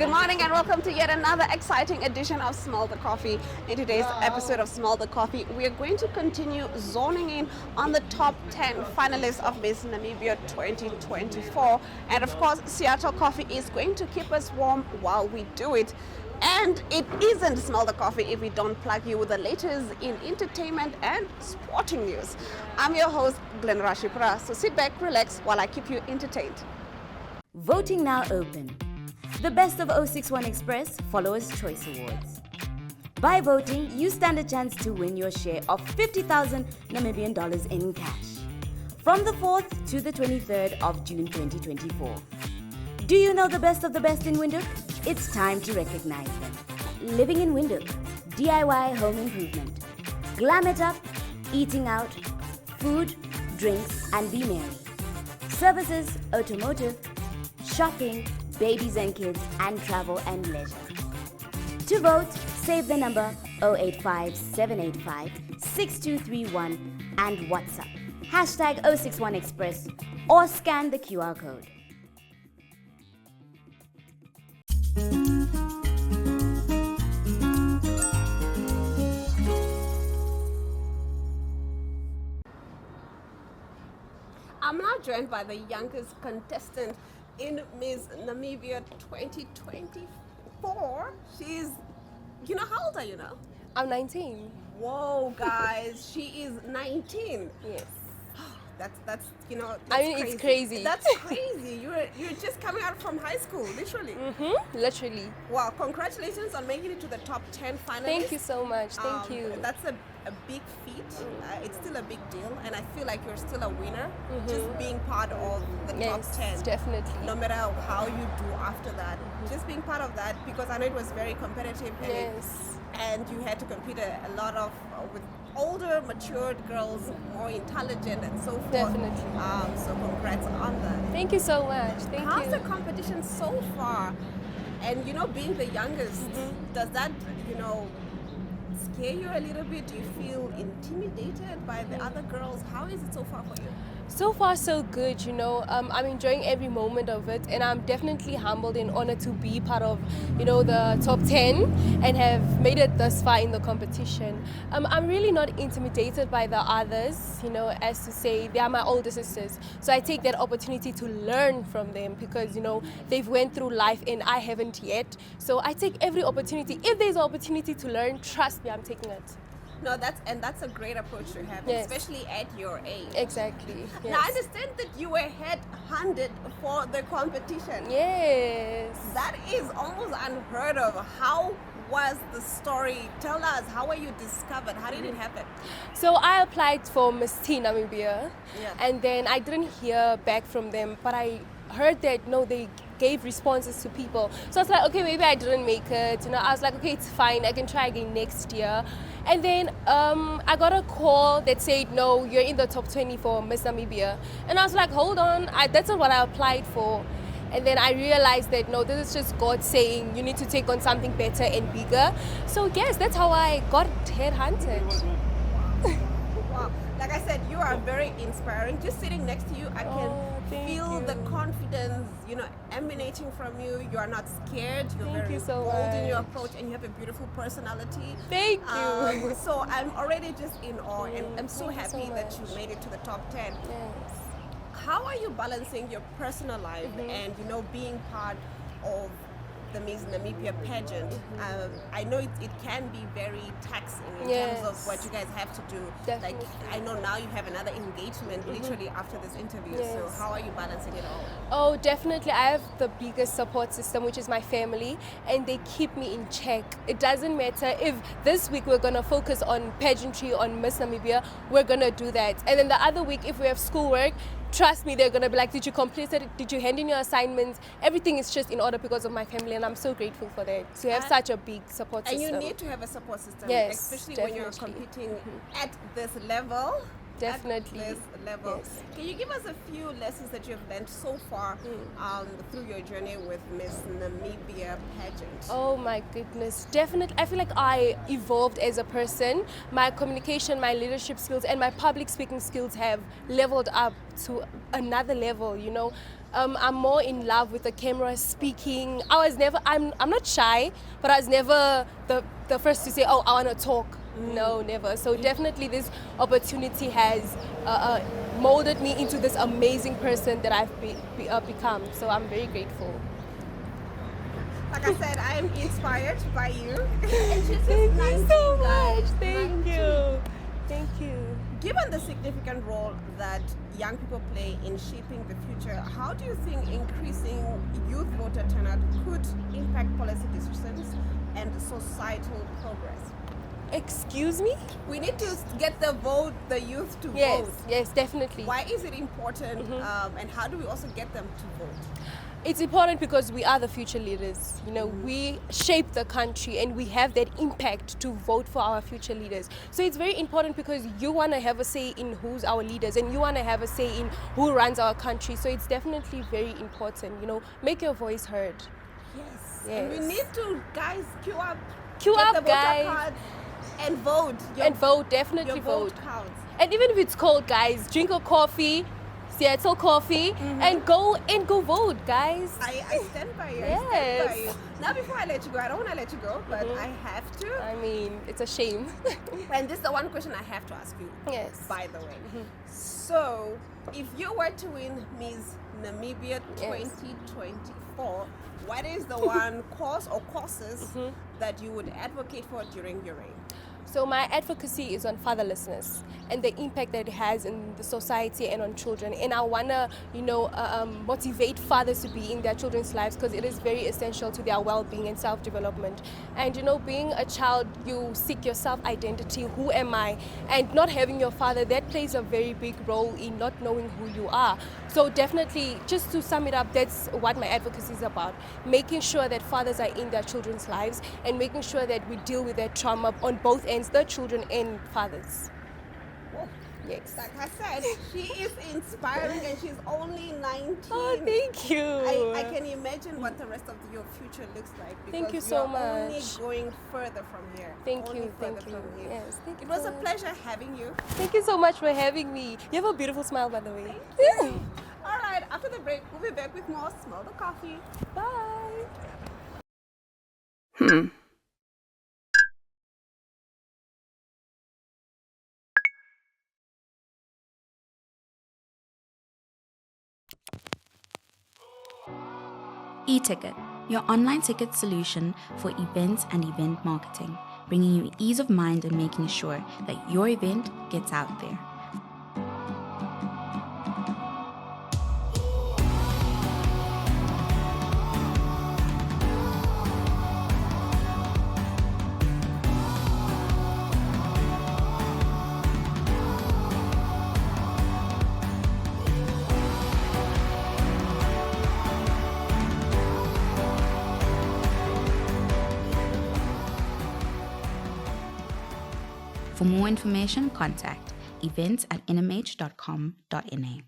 Good morning and welcome to yet another exciting edition of Smell the Coffee. In today's episode of Smell the Coffee, we are going to continue zoning in on the top 10 finalists of Miss Namibia 2024. And of course, Seattle Coffee is going to keep us warm while we do it. And it isn't Smell the Coffee if we don't plug you with the latest in entertainment and sporting news. I'm your host, Glenn Rashipra, so sit back, relax while I keep you entertained. Voting now open. The Best of 061 Express Followers' Choice Awards. By voting, you stand a chance to win your share of 50,000 Namibian dollars in cash. From the 4th to the 23rd of June 2024. Do you know the best of the best in Windhoek? It's time to recognize them. Living in Windhoek, DIY home improvement. Glam it up, eating out, food, drinks, and be merry. Services, automotive, shopping, babies and kids, and travel and leisure. To vote, save the number 085 785 6231 and WhatsApp hashtag 061 Express or scan the QR code. I'm now joined by the youngest contestant in Miss Namibia 2024. She's, how old are you now? I'm 19. Whoa, guys, she is 19. Yes. That's that's crazy. It's crazy. That's crazy. You're just coming out from high school, literally. Literally. Wow, congratulations on making it to the top 10 finalists. Thank you so much. Thank you. That's a big feat. It's still a big deal, and I feel like you're still a winner just being part of the top 10. Definitely. No matter how you do after that, just being part of that, because I know it was very competitive. And you had to compete a lot of with older, matured girls, more intelligent and so forth. Definitely. So congrats on that. Thank you so much. Thank How's you. the competition so far? And being the youngest, does that, scare you a little bit? Do you feel intimidated by the other girls? How is it so far for you? So far, so good, I'm enjoying every moment of it, and I'm definitely humbled and honored to be part of, the top 10 and have made it thus far in the competition. I'm really not intimidated by the others, as to say they are my older sisters. So I take that opportunity to learn from them because, they've went through life and I haven't yet. So I take every opportunity. If there's an opportunity to learn, trust me, I'm taking it. No, that's a great approach to have, especially at your age. Exactly. Yes. Now, I understand that you were head-hunted for the competition. Yes. That is almost unheard of. How was the story? Tell us, how were you discovered? How did it happen? So I applied for Miss Teen Namibia, Yeah. and then I didn't hear back from them, but I heard that they gave responses to people. So I was like, okay, maybe I didn't make it. I was like, okay, it's fine. I can try again next year. And then I got a call that said, no, you're in the top 20 for Miss Namibia. And I was like, hold on, that's not what I applied for. And then I realized that, no, this is just God saying you need to take on something better and bigger. So yes, that's how I got headhunted. Wow. Like I said, you are very inspiring. Just sitting next to you, I can feel the confidence, emanating from you. You are not scared. You're very bold in your approach, and you have a beautiful personality. Thank you. So I'm already just in awe, and I'm so happy that you made it to the top 10. Yes. How are you balancing your personal life and, being part of the Miss Namibia pageant? I know it can be very taxing in terms of what you guys have to do. Definitely. Like, I know now you have another engagement literally after this interview. So how are you balancing it all? Oh, definitely. I have the biggest support system, which is my family, and they keep me in check. It doesn't matter if this week we're going to focus on pageantry, on Miss Namibia, we're going to do that. And then the other week, if we have schoolwork, trust me, they're going to be like, did you complete it? Did you hand in your assignments? Everything is just in order because of my family, and I'm so grateful for that. To have such a big support system. And you need to have a support system, especially when you're competing at this level. Definitely. At this level. Yes. Can you give us a few lessons that you've learned so far through your journey with Miss Namibia pageant? Oh my goodness, definitely. I feel like I evolved as a person. My communication, my leadership skills, and my public speaking skills have leveled up to another level, I'm more in love with the camera, speaking. I'm not shy, but I was never the first to say, oh, I want to talk. No, never. So definitely this opportunity has molded me into this amazing person that I've become. So I'm very grateful. Like I said, I am inspired by you. Thank you so much. Thank you. Thank you. Given the significant role that young people play in shaping the future, how do you think increasing youth voter turnout could impact policy decisions and societal progress? Excuse me? We need to get the youth to Yes, vote. yes, definitely. Why is it important, and how do we also get them to vote? It's important because we are the future leaders. You know, we shape the country and we have that impact to vote for our future leaders. So it's very important because you want to have a say in who's our leaders and you want to have a say in who runs our country. So it's definitely very important, you know, make your voice heard. Yes. Yes. And we need to, guys, queue up. Queue Get up, the voter guys. card and vote. And vote, definitely your vote. counts. And even if it's cold, guys, drink a coffee, Seattle coffee, and go vote, guys. I stand by you. Yes. I stand by you. Now, before I let you go, I don't want to let you go, but I have to. I mean, it's a shame. And this is the one question I have to ask you. Yes. By the way. So, if you were to win Miss Namibia 2024, what is the one course or courses that you would advocate for during your reign? So my advocacy is on fatherlessness and the impact that it has in the society and on children. And I want to, you know, motivate fathers to be in their children's lives because it is very essential to their well-being and self-development. And, you know, being a child, you seek your self-identity. Who am I? And not having your father, that plays a very big role in not knowing who you are. So definitely, just to sum it up, that's what my advocacy is about. Making sure that fathers are in their children's lives and making sure that we deal with that trauma on both ends, the children and fathers. Oh, Yes. like I said, she is inspiring and she's only 19. Oh, thank you. I can imagine what the rest of your future looks like. Thank you because so you're only much. going further from here. Thank Only you, further thank you. from here. Yes, thank you It was so a much. pleasure having you. Thank you so much for having me. You have a beautiful smile, by the way. All right, after the break, we'll be back with more Smell the Coffee. Bye. E-Ticket, your online ticket solution for events and event marketing, bringing you ease of mind and making sure that your event gets out there. For more information, contact events@nmh.com.na.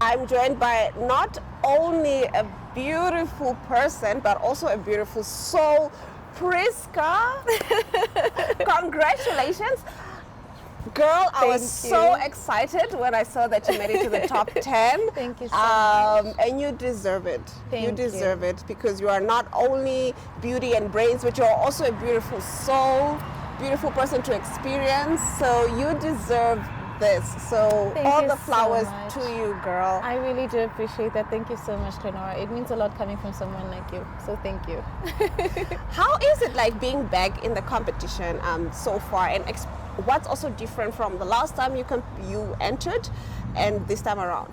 I'm joined by not only a beautiful person, but also a beautiful soul, Priska. Congratulations. Girl, I was so excited when I saw that you made it to the top 10. Thank you so much. And you deserve it. You Thank deserve it because you are not only beauty and brains, but you're also a beautiful soul, beautiful person to experience. So you deserve this. So Thank all you the so flowers much. to you, girl. I really do appreciate that. Thank you so much, Lenora. It means a lot coming from someone like you. So thank you. How is it like being back in the competition so far, and what's also different from the last time you entered and this time around?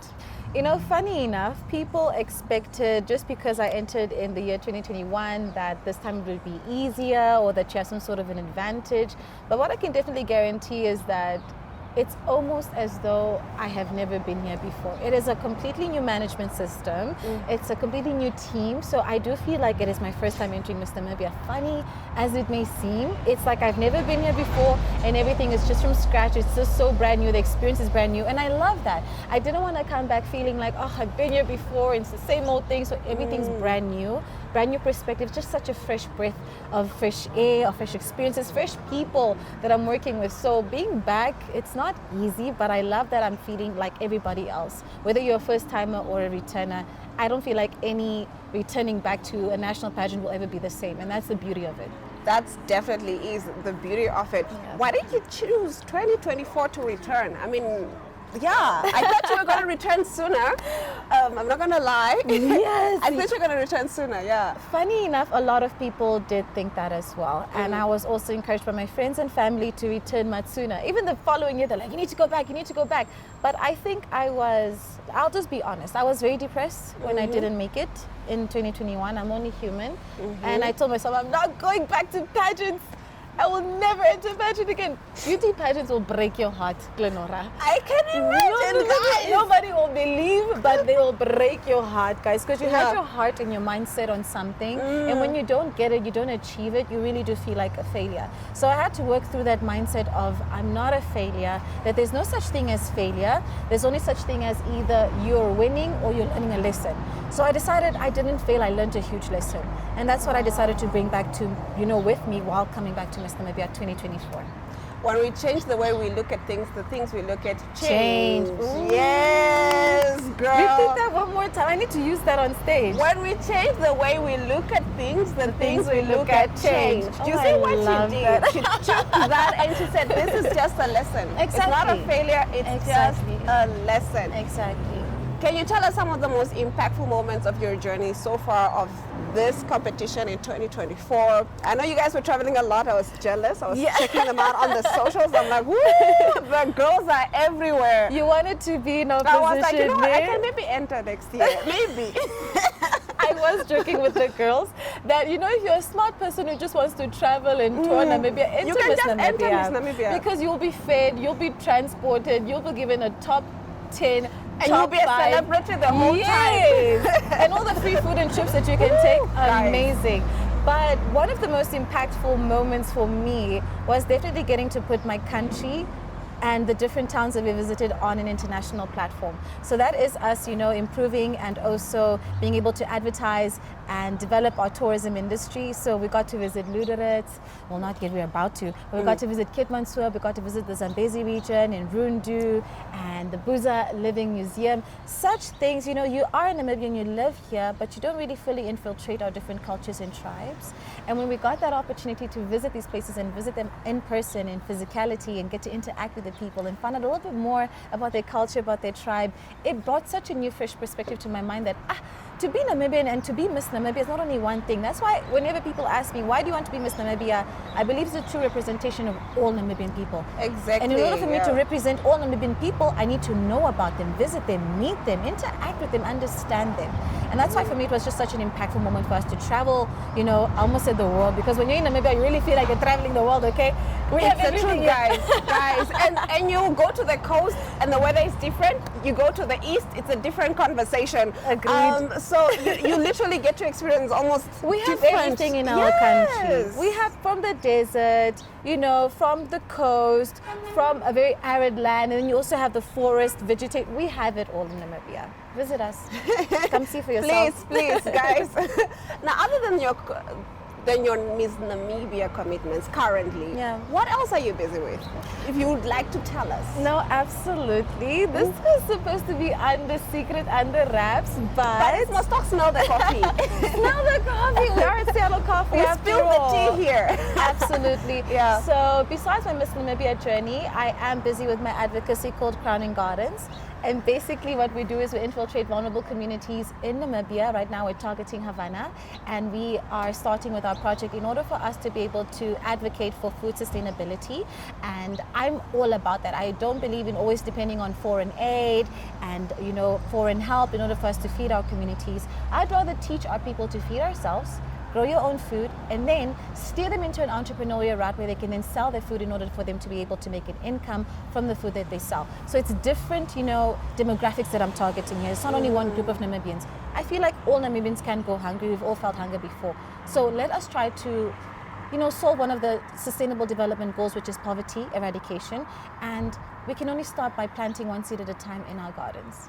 You know, funny enough, people expected, just because I entered in the year 2021, that this time it would be easier or that you have some sort of an advantage. But what I can definitely guarantee is that it's almost as though I have never been here before. It is a completely new management system. It's a completely new team. So I do feel like it is my first time entering Miss Namibia. Funny as it may seem, it's like I've never been here before and everything is just from scratch. It's just so brand new. The experience is brand new. And I love that. I didn't want to come back feeling like, oh, I've been here before. It's the same old thing. So everything's brand new. brand new perspective, just such a fresh breath of fresh air, of fresh experiences, fresh people that I'm working with. So being back, it's not easy, but I love that I'm feeling like everybody else. Whether you're a first timer or a returner, I don't feel like any returning back to a national pageant will ever be the same, and that's the beauty of it. That's definitely is the beauty of it. Yeah. Why did you choose 2024 to return? I mean, yeah, I thought you were going to return sooner. I'm not going to lie. Yes. I thought you were going to return sooner, yeah. Funny enough, a lot of people did think that as well. And I was also encouraged by my friends and family to return much sooner. Even the following year, they're like, you need to go back, you need to go back. But I think I'll just be honest, I was very depressed when I didn't make it in 2021. I'm only human. And I told myself, I'm not going back to pageants. I will never enter a pageant again. Beauty pageants will break your heart, Glenora. I can imagine, guys. Nobody will believe, but they will break your heart, guys, because you Yeah. have your heart and your mindset on something, and when you don't get it, you don't achieve it, you really do feel like a failure. So I had to work through that mindset of I'm not a failure, that there's no such thing as failure. There's only such thing as either you're winning or you're learning a lesson. So I decided I didn't fail, I learned a huge lesson. And that's what I decided to bring back to, with me while coming back to Miss Namibia 2024. When we change the way we look at things, the things we look at Change. change. Ooh. Yes, girl. Repeat that one more time. I need to use that on stage. When we change the way we look at things, the things we look at change. Do you Oh, see I what love she did? that. She took that and she said, this is just a lesson. It's not a Exactly. failure, it's Exactly. just a lesson. Exactly. Can you tell us some of the most impactful moments of your journey so far of this competition in 2024? I know you guys were traveling a lot. I was jealous. I was checking them out on the socials. I'm like, woo, the girls are everywhere. You wanted to be in a I was like, position you know what, I there. can maybe enter next year. Maybe. I was joking with the girls that, if you're a smart person who just wants to travel and tour Namibia, enter You can Miss just enter Namibia. Miss Namibia. Because you'll be fed, you'll be transported, you'll be given a top 10, And you'll top be a 5. celebrity the whole Yes. time. And all the free food and trips that you can take, guys. amazing. But one of the most impactful moments for me was definitely getting to put my country and the different towns that we visited on an international platform. So that is us, improving and also being able to advertise and develop our tourism industry. So we got to visit Luderitz, well, not yet, we're about to, but we got to visit Kitmansur, we got to visit the Zambezi region in Rundu and the Buza Living Museum. Such things, you are a Namibian, you live here, but you don't really fully infiltrate our different cultures and tribes. And when we got that opportunity to visit these places and visit them in person, in physicality, and get to interact with the people and find out a little bit more about their culture, about their tribe, it brought such a new, fresh perspective to my mind that to be Namibian and to be Miss Namibia is not only one thing. That's why whenever people ask me, why do you want to be Miss Namibia? I believe it's a true representation of all Namibian people. Exactly. And in order for me to represent all Namibian people, I need to know about them, visit them, meet them, interact with them, understand them. And that's why for me it was just such an impactful moment for us to travel, I almost said the world, because when you're in Namibia, you really feel like you're traveling the world, okay? We have It's the truth, everything, guys. And you go to the coast and the weather is different. You go to the east, it's a different conversation. Agreed. So you literally get to experience almost We have different. everything in our country. We have from the desert, from the coast, from a very arid land, and then you also have the forest, vegetate. We have it all in Namibia. Visit us. Come see for yourself. Please, guys. Now, other than your Miss Namibia commitments currently, what else are you busy with? If you would like to tell us. No, absolutely. This was supposed to be under secret, under wraps, but it must talk smell the coffee. smell the coffee. We are at Seattle Coffee. We after spilled all. the tea here. Absolutely. Yeah. So besides my Miss Namibia journey, I am busy with my advocacy called Crowning Gardens. And basically what we do is we infiltrate vulnerable communities in Namibia. Right now we're targeting Havana, and we are starting with our project in order for us to be able to advocate for food sustainability. And I'm all about that. I don't believe in always depending on foreign aid and foreign help in order for us to feed our communities. I'd rather teach our people to feed ourselves, grow your own food, and then steer them into an entrepreneurial route where they can then sell their food in order for them to be able to make an income from the food that they sell. So it's different, demographics that I'm targeting here. It's not only one group of Namibians. I feel like all Namibians can go hungry. We've all felt hunger before. So let us try to solve one of the sustainable development goals, which is poverty eradication. And we can only start by planting one seed at a time in our gardens.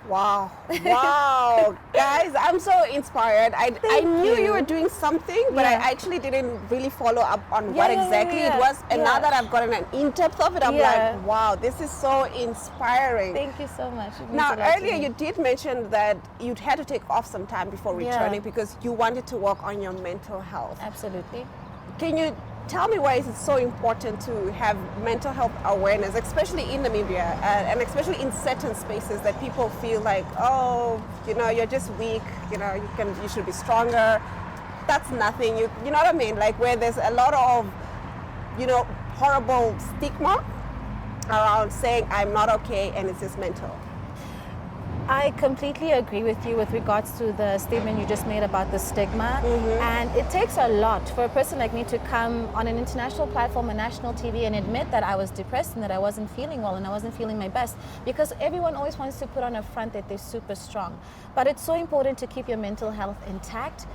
Wow, wow, guys, I'm so inspired. I knew you were doing something, but I actually didn't really follow up on what exactly it was. And now that I've gotten an in-depth of it, I'm like, wow, this is so inspiring. Thank you so much. Now, earlier you did mention that you'd had to take off some time before returning because you wanted to work on your mental health. Absolutely. Can you tell me why is it so important to have mental health awareness, especially in Namibia, and especially in certain spaces that people feel like, oh, you know, you're just weak, you know, you should be stronger. That's nothing. You know what I mean? Like where there's a lot of, you know, horrible stigma around saying I'm not okay and it's just mental. I completely agree with you with regards to the statement you just made about the stigma. And it takes a lot for a person like me to come on an international platform, a national TV, and admit that I was depressed and that I wasn't feeling well and I wasn't feeling my best, because everyone always wants to put on a front that they're super strong. But it's so important to keep your mental health intact,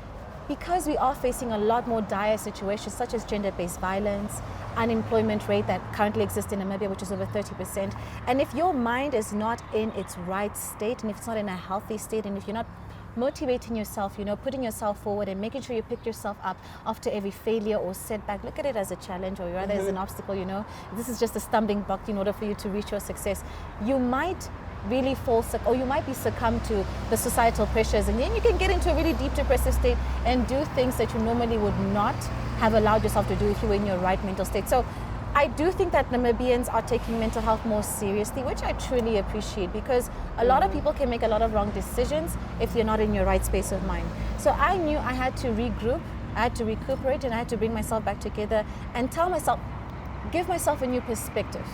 because we are facing a lot more dire situations such as gender-based violence, unemployment rate that currently exists in Namibia, which is over 30%. And if your mind is not in its right state, and if it's not in a healthy state, and if you're not motivating yourself, you know, putting yourself forward and making sure you pick yourself up after every failure or setback, look at it as a challenge or rather as an obstacle, you know. This is just a stumbling block in order for you to reach your success. You might really fall sick, or you might be succumb to the societal pressures, and then you can get into a really deep depressive state and do things that you normally would not have allowed yourself to do if you were in your right mental state. So I do think that Namibians are taking mental health more seriously, which I truly appreciate, because a lot of people can make a lot of wrong decisions if you're not in your right space of mind. So I knew I had to regroup, I had to recuperate, and I had to bring myself back together and tell myself, give myself a new perspective.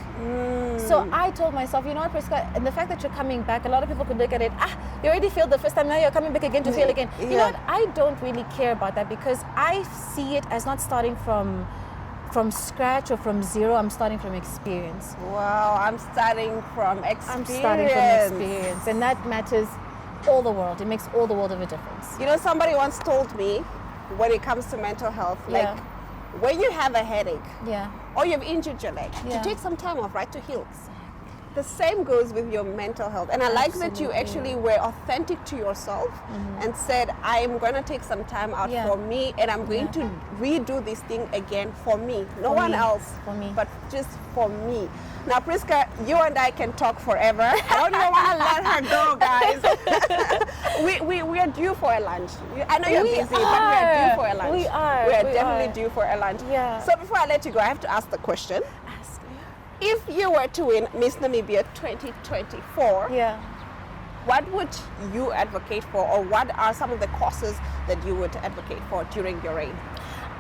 So I told myself, you know what, Priska, and the fact that you're coming back, a lot of people could look at it, you already failed the first time, now you're coming back again to fail again. You know what, I don't really care about that, because I see it as not starting from scratch or from zero. I'm starting from experience. Wow, I'm starting from experience. I'm starting from experience, and that matters all the world. It makes all the world of a difference. You know, somebody once told me, when it comes to mental health, like when you have a headache or you've injured your leg, to take some time off, right, to heal. The same goes with your mental health. And I like that you actually were authentic to yourself and said, I am going to take some time out for me, and I'm going to redo this thing again for me. No one else, but just for me. Now, Priska, you and I can talk forever. I don't even want to let her go, guys. we are due for a lunch. I know you're busy, but we are due for a lunch. We are definitely due for a lunch. So before I let you go, I have to ask the question. If you were to win Miss Namibia 2024, what would you advocate for, or what are some of the causes that you would advocate for during your reign?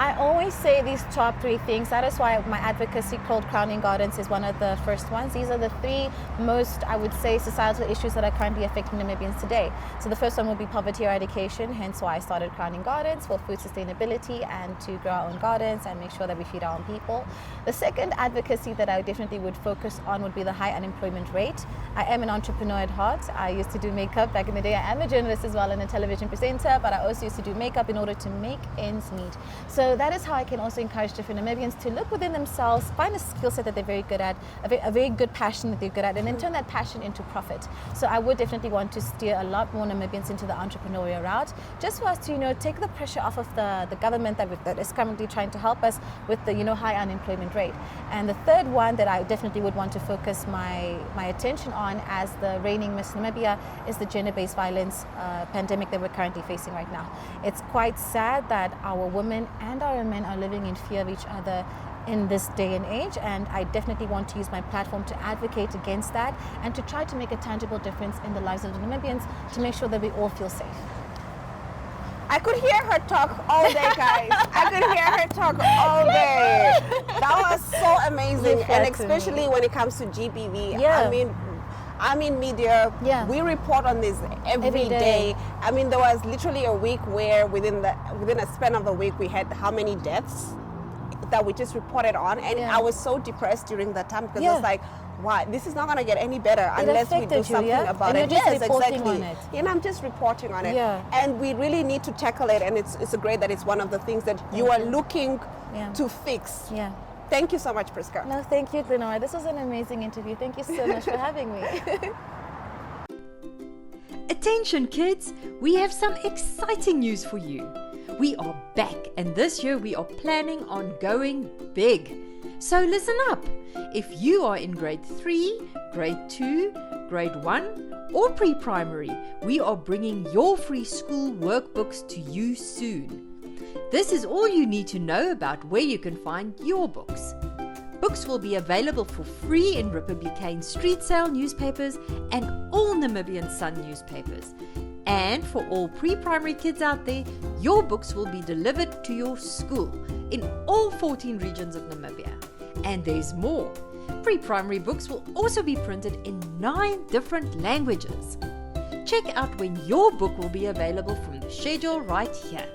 I always say these top three things. That is why my advocacy called Crowning Gardens is one of the first ones. These are the three most, I would say, societal issues that are currently affecting Namibians today. So the first one would be poverty eradication, hence why I started Crowning Gardens, for food sustainability and to grow our own gardens and make sure that we feed our own people. The second advocacy that I definitely would focus on would be the high unemployment rate. I am an entrepreneur at heart. I used to do makeup back in the day. I am a journalist as well and a television presenter, but I also used to do makeup in order to make ends meet. So that is how I can also encourage different Namibians to look within themselves, find a skill set that they're very good at, a very good passion that they're good at, and then turn that passion into profit. So I would definitely want to steer a lot more Namibians into the entrepreneurial route, just for us to, you know, take the pressure off of the government that is currently trying to help us with the, you know, high unemployment rate. And the third one that I definitely would want to focus my attention on as the reigning Miss Namibia is the gender-based violence pandemic that we're currently facing right now. It's quite sad that our women and our men are living in fear of each other in this day and age, and I definitely want to use my platform to advocate against that and to try to make a tangible difference in the lives of the Namibians to make sure that we all feel safe. I could hear her talk all day, guys. I could hear her talk all day. That was so amazing, and especially when it comes to GBV. I'm in media. We report on this every day. I mean, there was literally a week where within a span of a week we had how many deaths that we just reported on, and I was so depressed during that time because it's like, wow, this is not going to get any better unless we do something about it. Yes, exactly. And I'm just reporting on it. And we really need to tackle it, and it's great that it's one of the things that you are looking to fix. Thank you so much, Priska. No, thank you, Glenora. This was an amazing interview. Thank you so much for having me. Attention kids, we have some exciting news for you. We are back and this year we are planning on going big. So listen up. If you are in grade 3, grade 2, grade 1 or pre-primary, we are bringing your free school workbooks to you soon. This is all you need to know about where you can find your books. Books will be available for free in Republican street sale newspapers and all Namibian Sun newspapers. And for all pre-primary kids out there, your books will be delivered to your school in all 14 regions of Namibia. And there's more. Pre-primary books will also be printed in 9 different languages. Check out when your book will be available from the schedule right here.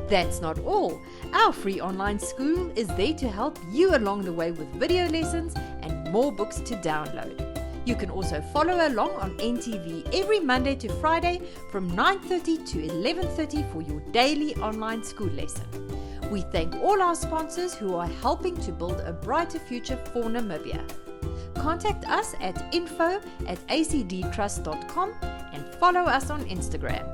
That's not all. Our free online school is there to help you along the way with video lessons and more books to download. You can also follow along on NTV every Monday to Friday from 9:30 to 11:30 for your daily online school lesson. We thank all our sponsors who are helping to build a brighter future for Namibia. Contact us at info@acdtrust.com and follow us on Instagram.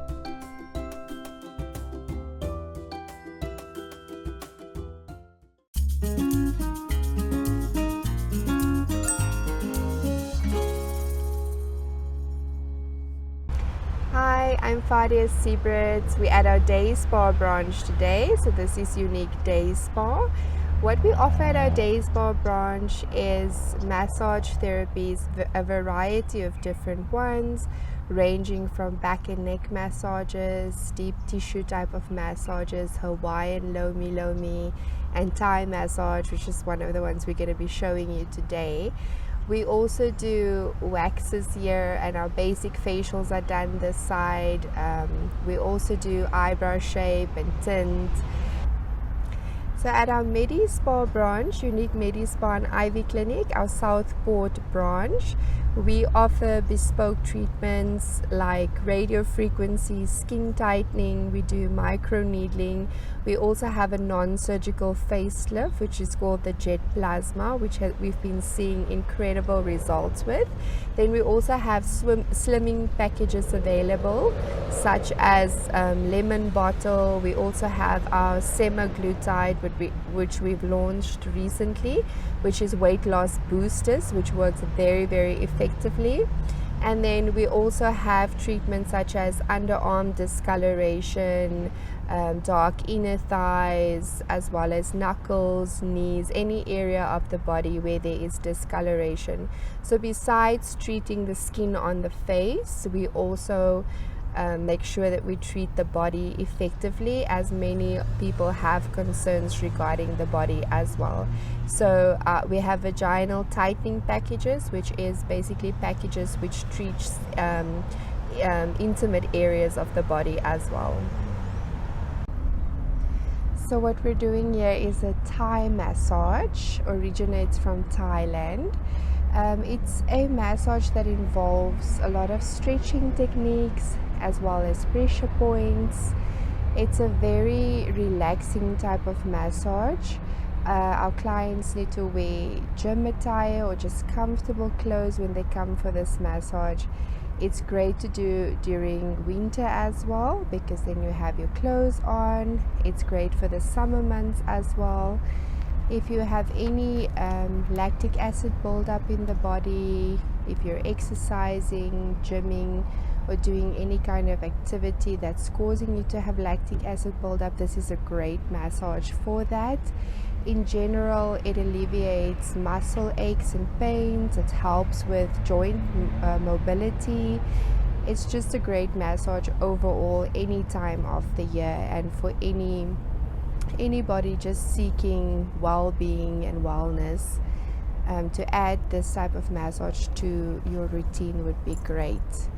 Hi, I'm Fadia Seabrits. We're at our day spa branch today, so this is Unique Day Spa. What we offer at our day spa branch is massage therapies, a variety of different ones, ranging from back and neck massages, deep tissue type of massages, Hawaiian lomi, and Thai massage, which is one of the ones we're going to be showing you today. We also do waxes here, and our basic facials are done this side. We also do eyebrow shape and tint. So at our Medi Spa branch, Unique Medi Spa and Ivy Clinic, our Southport branch, we offer bespoke treatments like radio frequency, skin tightening, we do micro needling. We also have a non-surgical facelift, which is called the Jet Plasma, which we've been seeing incredible results with. Then we also have slimming packages available, such as lemon bottle. We also have our semaglutide, which we've launched recently, which is weight loss boosters, which works very, very effectively. And then we also have treatments such as underarm discoloration, dark inner thighs, as well as knuckles, knees, any area of the body where there is discoloration. So besides treating the skin on the face, we also make sure that we treat the body effectively, as many people have concerns regarding the body as well. So we have vaginal tightening packages, which is basically packages which treats intimate areas of the body as well. So what we're doing here is a Thai massage, originates from Thailand. It's a massage that involves a lot of stretching techniques as well as pressure points. It's a very relaxing type of massage. Our clients need to wear gym attire or just comfortable clothes when they come for this massage. It's great to do during winter as well, because then you have your clothes on. It's great for the summer months as well. If you have any lactic acid buildup in the body, if you're exercising, gymming, or doing any kind of activity that's causing you to have lactic acid buildup, this is a great massage for that. In general, it alleviates muscle aches and pains. It helps with joint mobility. It's just a great massage overall, any time of the year, and for anybody just seeking well-being and wellness. To add this type of massage to your routine would be great.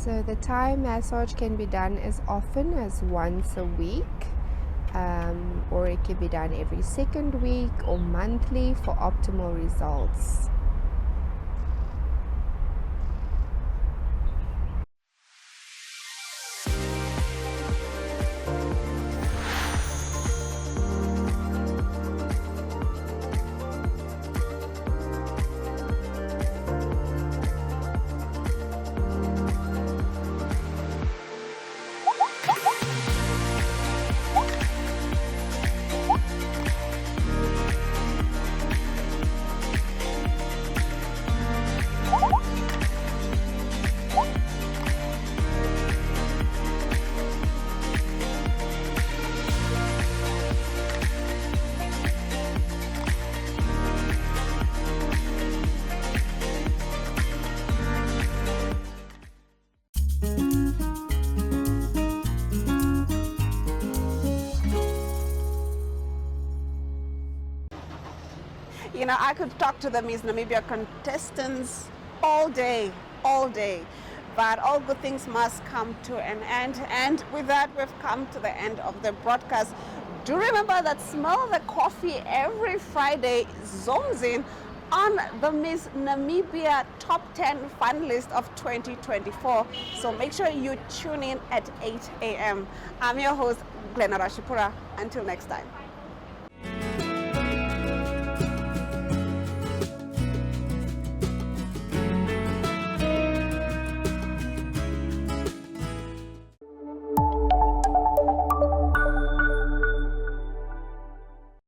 So the Thai massage can be done as often as once a week. or it can be done every second week or monthly for optimal results. You know, I could talk to the Miss Namibia contestants all day, but all good things must come to an end. And with that, we've come to the end of the broadcast. Do remember that Smell the Coffee every Friday zones in on the Miss Namibia Top 10 Finalist of 2024. So make sure you tune in at 8 a.m. I'm your host, Glenna Rashipura. Until next time.